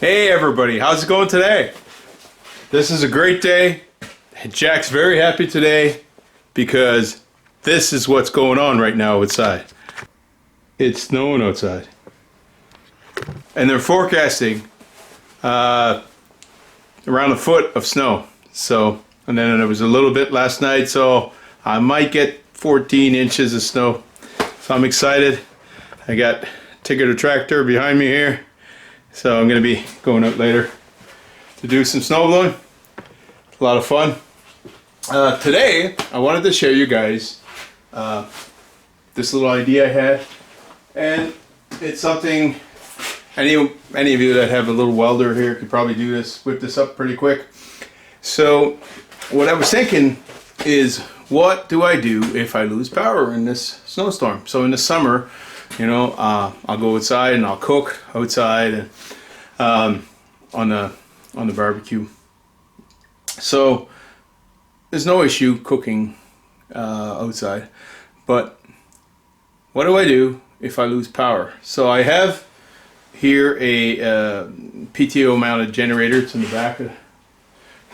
Hey everybody, how's it going today? This is a great day. Jack's very happy today because this is what's going on right now outside. It's snowing outside. And they're forecasting around a foot of snow. And then it was a little bit last night, so I might get 14 inches of snow. So I'm excited. I got Tigger tractor behind me here. So I'm going to be going out later to do some snow blowing. A lot of fun. Today, I wanted to share you guys this little idea I had. And it's something, any of you that have a little welder here could probably do this, whip this up pretty quick. So what I was thinking is, what do I do if I lose power in this snowstorm? So in the summer, you know, I'll go outside and I'll cook outside and on the barbecue. So there's no issue cooking outside, but what do I do if I lose power? So I have here a PTO mounted generator. It's in the back of the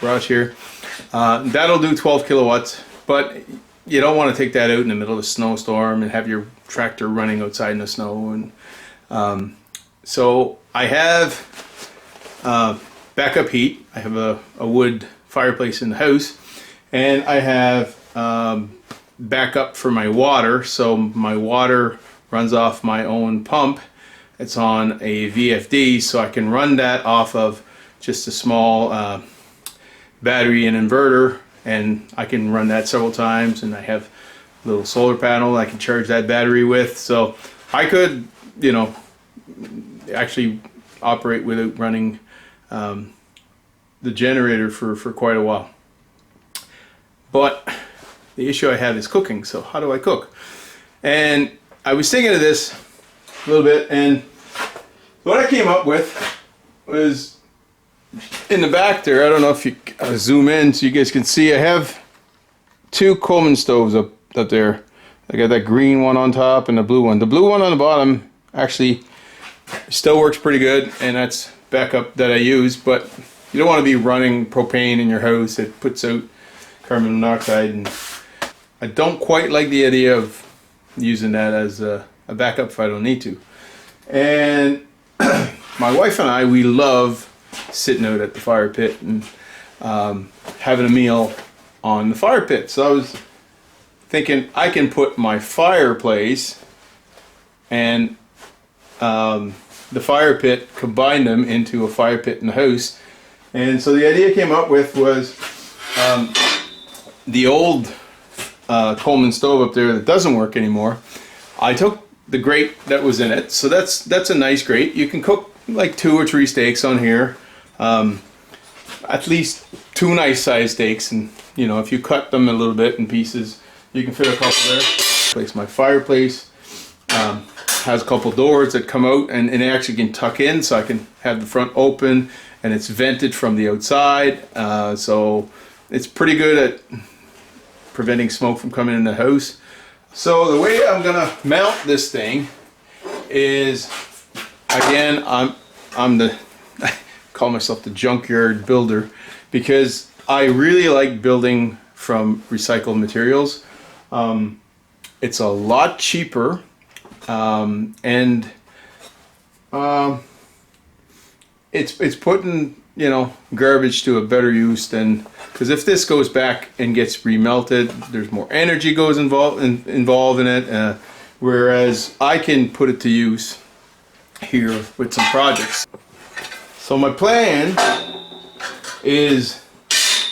garage here. That'll do 12 kilowatts, but you don't want to take that out in the middle of a snowstorm and have your tractor running outside in the snow. And so I have backup heat. I have a wood fireplace in the house, and I have backup for my water. So my water runs off my own pump. It's on a VFD, so I can run that off of just a small battery and inverter, and I can run that several times, and I have a little solar panel I can charge that battery with. So I could, you know, actually operate without running the generator for quite a while. But the issue I have is cooking. So how do I cook? And I was thinking of this a little bit, and what I came up with was in the back there. I don't know if you zoom in so you guys can see. I have two Coleman stoves up there. I got that green one on top and the blue one. The blue one on the bottom actually still works pretty good, and that's backup that I use. But you don't want to be running propane in your house. It puts out carbon monoxide, and I don't quite like the idea of using that as a backup if I don't need to. And my wife and I, we love sitting out at the fire pit and having a meal on the fire pit. So I was thinking I can put my fireplace and the fire pit, combine them into a fire pit in the house. And so the idea I came up with was the old Coleman stove up there that doesn't work anymore. I took the grate that was in it, so that's a nice grate. You can cook like 2 or 3 steaks on here, at least 2 nice sized steaks, and you know, if you cut them a little bit in pieces, you can fit a couple there. Place my fireplace. Has a couple doors that come out, and it actually can tuck in, so I can have the front open, and it's vented from the outside, so it's pretty good at preventing smoke from coming in the house. So the way I'm gonna mount this thing is, again, I'm the I call myself the junkyard builder, because I really like building from recycled materials. It's a lot cheaper, and it's putting, you know, garbage to a better use than, because if this goes back and gets remelted, there's more energy goes involved in it, whereas I can put it to use here with some projects. So my plan is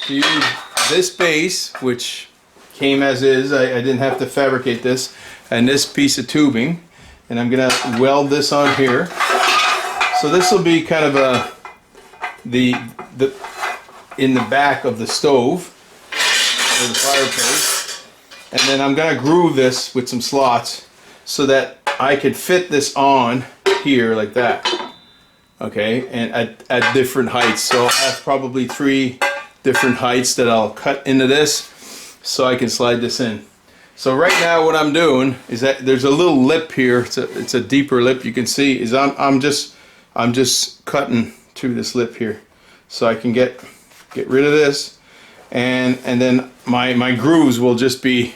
to use this base, which came as is. I didn't have to fabricate this, and this piece of tubing, and I'm gonna weld this on here. So this will be kind of the in the back of the stove or the fireplace, and then I'm gonna groove this with some slots so that I could fit this on here like that. Okay, and at different heights. So I have probably 3 different heights that I'll cut into this so I can slide this in. So right now what I'm doing is that there's a little lip here. It's a deeper lip. You can see is I'm just cutting through this lip here, so I can get rid of this, and then my grooves will just be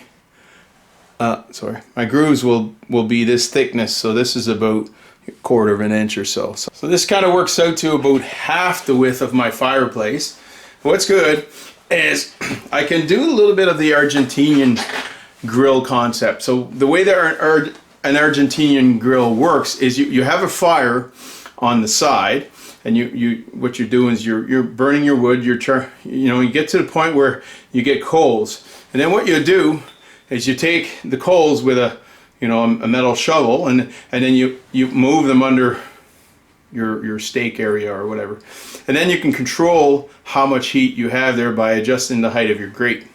my grooves will be this thickness. So this is about a quarter of an inch or so. So this kind of works out to about half the width of my fireplace. What's good is I can do a little bit of the Argentinian grill concept. So the way that an Argentinian grill works is you have a fire on the side, and what you're doing is you're burning your wood. You get to the point where you get coals, and then what you do is you take the coals with a metal shovel, and then you move them under your steak area or whatever, and then you can control how much heat you have there by adjusting the height of your grate.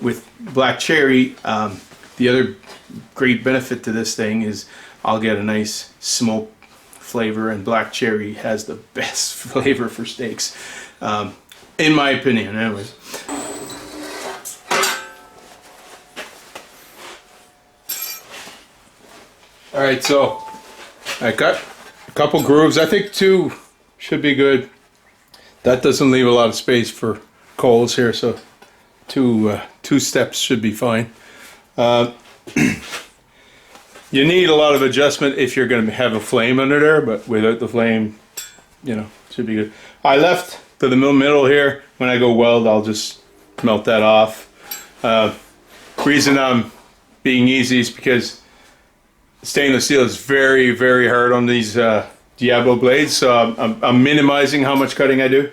With black cherry, the other great benefit to this thing is I'll get a nice smoke flavor, and black cherry has the best flavor for steaks, in my opinion anyways. Alright, so I got a couple grooves. I think 2 should be good. That doesn't leave a lot of space for coals here, so two steps should be fine. You need a lot of adjustment if you're going to have a flame under there, but without the flame, should be good. I left to the middle here. When I go weld, I'll just melt that off. Reason I'm being easy is because stainless steel is very, very hard on these Diablo blades, so I'm minimizing how much cutting I do.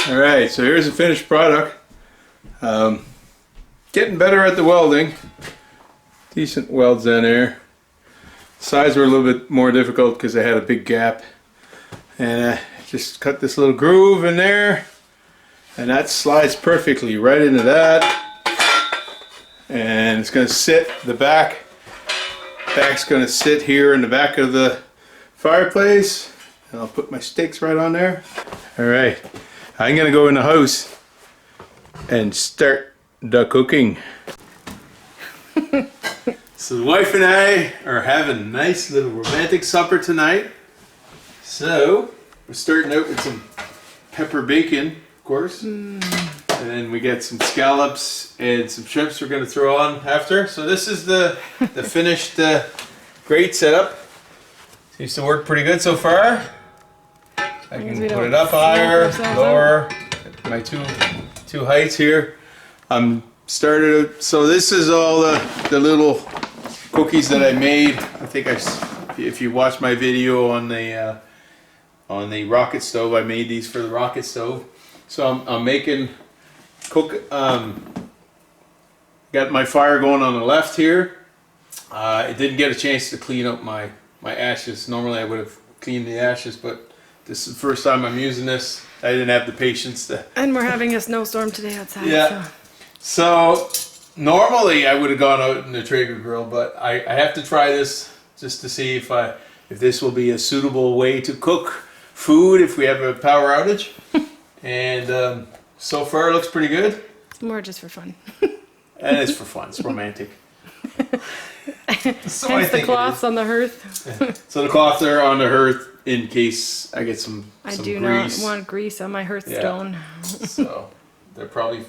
Alright, so here's the finished product. Getting better at the welding. Decent welds in there. Sides were a little bit more difficult because they had a big gap. And just cut this little groove in there. And that slides perfectly right into that. And it's going to sit, the back's going to sit here in the back of the fireplace. And I'll put my sticks right on there. Alright, I'm going to go in the house and start the cooking. So the wife and I are having a nice little romantic supper tonight. So we're starting out with some pepper bacon, of course. And then we got some scallops and some shrimps we're going to throw on after. So this is the finished grate setup. Seems to work pretty good so far. I can put it up higher, lower, my two heights here. Started. So this is all the little cookies that I made. I think if you watch my video on the rocket stove, I made these for the rocket stove. So I'm making got my fire going on the left here. I didn't get a chance to clean up my ashes. Normally I would have cleaned the ashes, but this is the first time I'm using this. I didn't have the patience to. And we're having a snowstorm today outside. Yeah. So normally I would have gone out in the Traeger grill, but I have to try this just to see if this will be a suitable way to cook food if we have a power outage. And so far it looks pretty good. It's more just for fun. And it's for fun. It's romantic. So hence the cloths on the hearth. So the cloths are on the hearth in case I get some grease. I do not want grease on my hearthstone. Yeah. So they're probably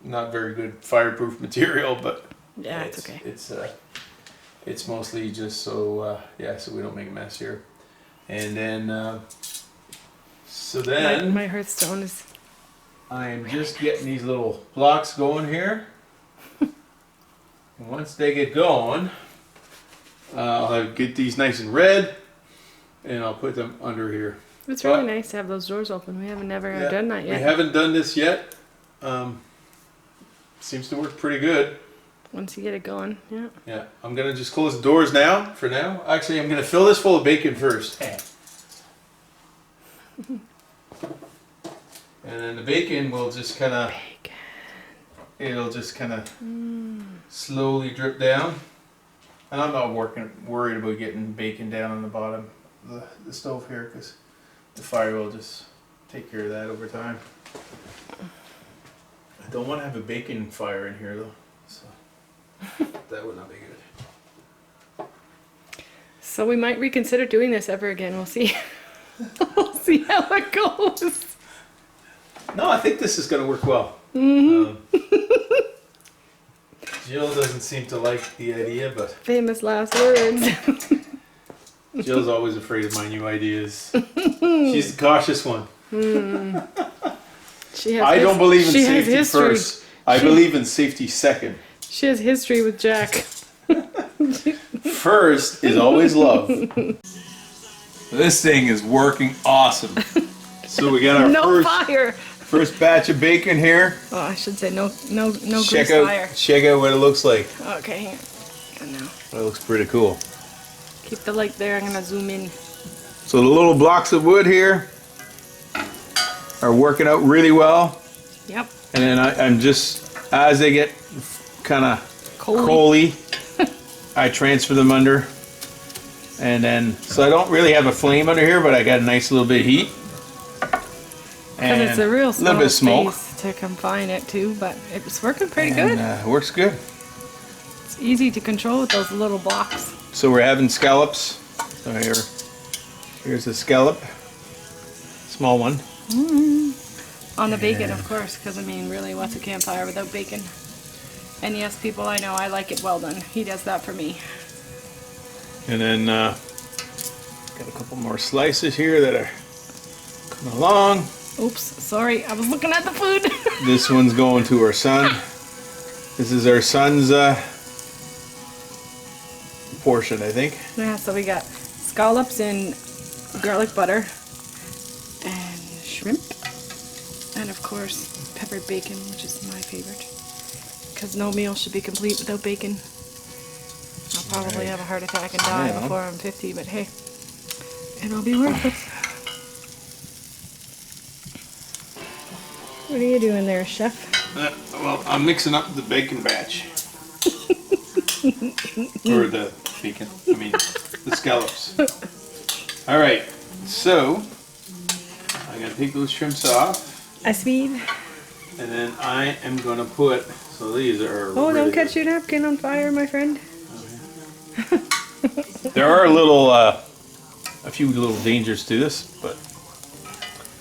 not very good fireproof material, but yeah, it's okay. It's mostly just so so we don't make a mess here. And then so then my hearthstone is. I'm just getting these little blocks going here. And once they get going, I'll get these nice and red, and I'll put them under here. It's really nice to have those doors open. We haven't never done that yet. We haven't done this yet. Seems to work pretty good. Once you get it going, yeah. Yeah, I'm gonna just close the doors now. For now, actually, I'm gonna fill this full of bacon first. And then the bacon will just kind of. It'll just kind of slowly drip down. And I'm not worried about getting bacon down on the bottom of the stove here, because the fire will just take care of that over time. I don't want to have a bacon fire in here though, so that would not be good. So we might reconsider doing this ever again. We'll see. We'll see how it goes. No, I think this is going to work well. Jill doesn't seem to like the idea, but famous last words. Jill's always afraid of my new ideas. She's the cautious one. I don't believe in safety first. I believe in safety second. She has history with Jack. First is always love. This thing is working awesome. So we got our first batch of bacon here. Oh, I should say no grease fire. Check out what it looks like. Okay, hang on. Now. That looks pretty cool. Keep the light there. I'm gonna zoom in. So the little blocks of wood here are working out really well. Yep. And then I'm just, as they get kind of coaly, I transfer them under. And then, so I don't really have a flame under here, but I got a nice little bit of heat. And it's a real small space to confine it to, but it's working pretty good. It works good. It's easy to control with those little blocks. So we're having scallops. So here's a scallop, small one. On the bacon, of course, because I mean, really, what's a campfire without bacon? And yes, people, I know I like it well done. He does that for me. And then got a couple more slices here that are coming along. Oops, sorry, I was looking at the food. This one's going to our son. This is our son's portion, I think. Yeah, so we got scallops in garlic butter and shrimp. And of course, peppered bacon, which is my favorite. Because no meal should be complete without bacon. I'll probably have a heart attack and die before I'm 50, but hey, it'll be worth it. What are you doing there, chef? Well, I'm mixing up the bacon batch. Or the bacon, I mean, the scallops. Alright, so, I gotta take those shrimps off. And then I am gonna put So these are. Oh, really don't catch good. your napkin on fire, my friend. There are a few little dangers to this, but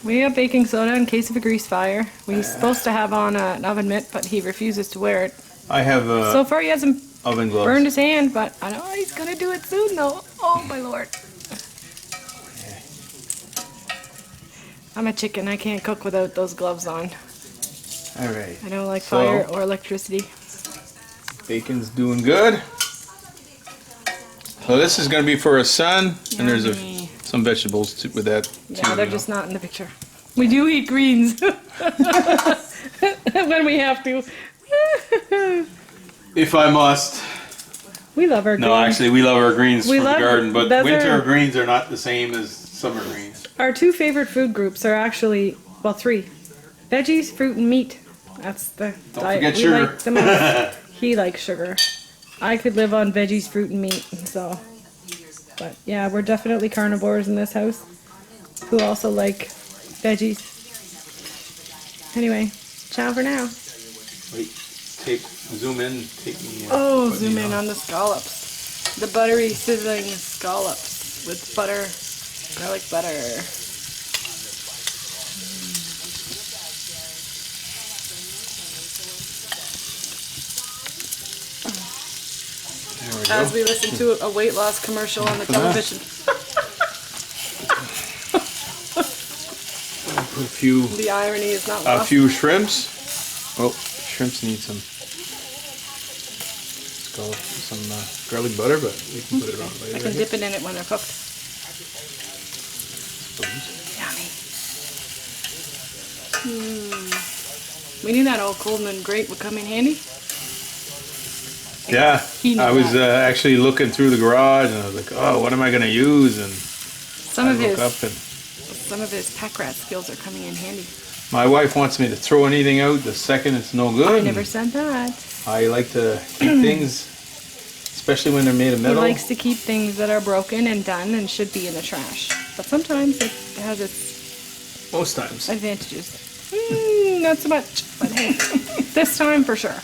We have baking soda in case of a grease fire. We're supposed to have on an oven mitt, but he refuses to wear it. I have So far, he hasn't oven gloves. burned his hand, but I know he's gonna do it soon, though. Oh my lord! I'm a chicken. I can't cook without those gloves on. All right. I don't like So- fire or electricity. Bacon's doing good. So this is going to be for a son, and there's Yummy. some vegetables with that. Yeah, too, they're you just not in the picture. We do eat greens when we have to. know. If I must. We love our greens. No, actually, we love our greens We from the love- garden, but those winter are- greens are not the same as summer greens. Our two favorite food groups are actually, well, three. Veggies, fruit, and meat. That's the Don't diet forget we sugar. like the most. He likes sugar. I could live on veggies, fruit, and meat, so. But yeah, we're definitely carnivores in this house who also like veggies. Anyway, ciao for now. Wait, zoom in, take me. Oh, put zoom me in on the scallops. The buttery sizzling scallops with butter, garlic butter. There we As go. we listen to a weight loss commercial on the television. Put a few, The irony is not a lost. few shrimps. Oh, shrimps need some garlic butter, but we can put it on I later. can dip it in it when they're cooked. Yummy. We knew that old Coleman grate would come in handy. Yeah, He knew I was that. actually looking through the garage, and I was like, "Oh, what am I going to use?" And Some I of look his up, and pack rat skills are coming in handy. my wife wants me to throw anything out the second it's no good. I never said that. I like to keep things, especially when they're made of He metal. likes to keep things that are broken and done and should be in the trash. But sometimes it has its Most times. advantages. Not so much, but hey, this time for sure.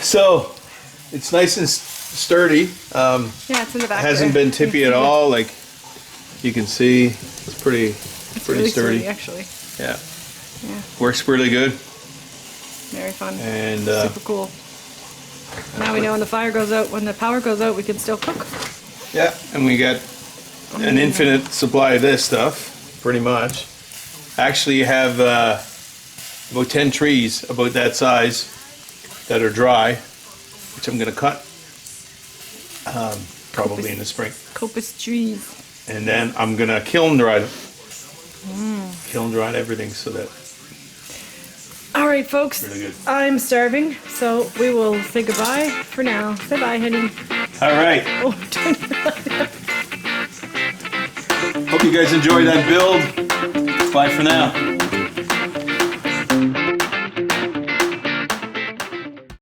So, it's nice and sturdy. Yeah, it's in the back. Hasn't there. been tippy at all. Like you can see, it's pretty It's really sturdy. actually. Yeah, Yeah, works really good. very fun. And Super cool. Now we know when the fire goes out, when the power goes out, we can still cook. yeah, and we got an infinite supply of this stuff, pretty much. Actually, you have about 10 trees about that size that are dry, which I'm going to cut probably in the spring. Coppice trees. And then I'm going to kiln dry them. Kiln dry everything so that All right, folks. really good. I'm starving, so we will say goodbye for now. Say bye, honey. All right. Oh, Hope you guys enjoyed that build. Bye for now.